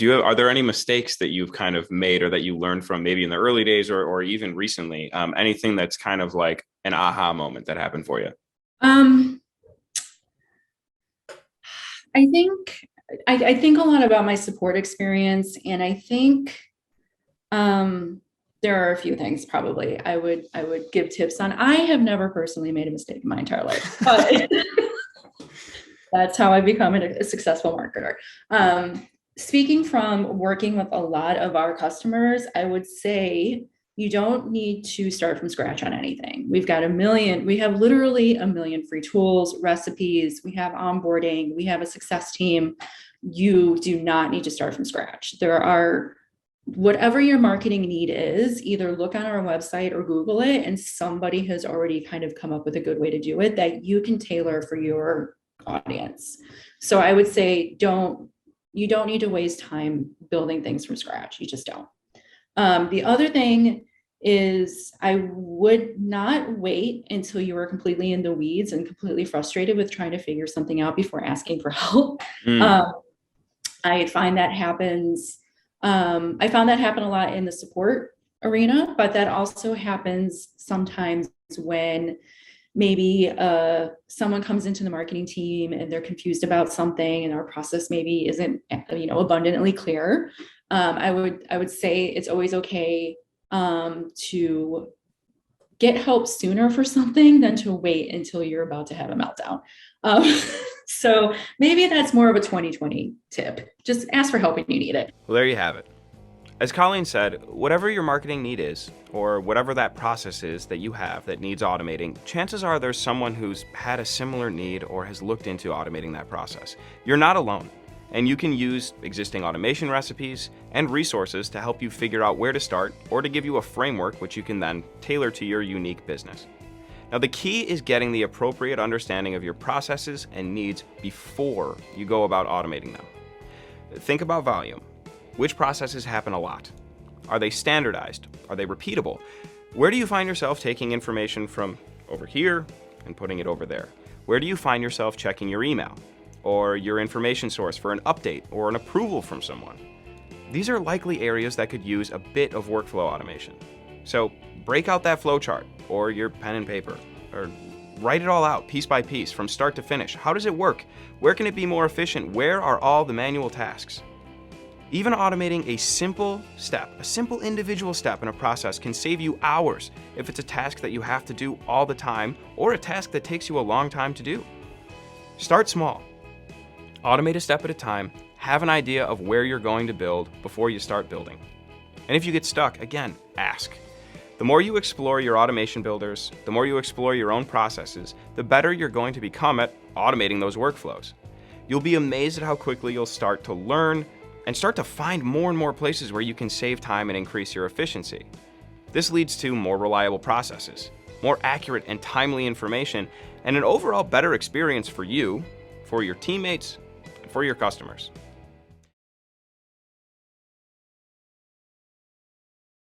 Are there any mistakes that you've kind of made or that you learned from maybe in the early days or even recently? Anything that's kind of like an aha moment that happened for you? Um, I think I think a lot about my support experience, and I think um, there are a few things probably I would give tips on. I have never personally made a mistake in my entire life, but that's how I become a successful marketer. Speaking from working with a lot of our customers, I would say you don't need to start from scratch on anything. We have literally a million free tools, recipes, we have onboarding, we have a success team. You do not need to start from scratch. Whatever your marketing need is, either look on our website or Google it, and somebody has already kind of come up with a good way to do it that you can tailor for your audience. So I would say you don't need to waste time building things from scratch. You just don't. The other thing is I would not wait until you were completely in the weeds and completely frustrated with trying to figure something out before asking for help. Mm. Um, I find that happens. I found that happen a lot in the support arena, but that also happens sometimes when maybe someone comes into the marketing team and they're confused about something and our process maybe isn't abundantly clear. I would say it's always okay to get help sooner for something than to wait until you're about to have a meltdown. um, so maybe that's more of a 2020 tip. Just ask for help when you need it. Well, there you have it. As Colleen said, whatever your marketing need is, or whatever that process is that you have that needs automating, chances are there's someone who's had a similar need or has looked into automating that process. You're not alone, and you can use existing automation recipes and resources to help you figure out where to start or to give you a framework which you can then tailor to your unique business. Now, the key is getting the appropriate understanding of your processes and needs before you go about automating them. Think about volume. Which processes happen a lot? Are they standardized? Are they repeatable? Where do you find yourself taking information from over here and putting it over there? Where do you find yourself checking your email or your information source for an update or an approval from someone? These are likely areas that could use a bit of workflow automation. So break out that flowchart or your pen and paper, or write it all out piece by piece from start to finish. How does it work? Where can it be more efficient? Where are all the manual tasks? Even automating a simple individual step in a process can save you hours if it's a task that you have to do all the time or a task that takes you a long time to do. Start small. Automate a step at a time. Have an idea of where you're going to build before you start building. And if you get stuck, again, ask. The more you explore your automation builders, the more you explore your own processes, the better you're going to become at automating those workflows. You'll be amazed at how quickly you'll start to learn and start to find more and more places where you can save time and increase your efficiency. This leads to more reliable processes, more accurate and timely information, and an overall better experience for you, for your teammates, and for your customers.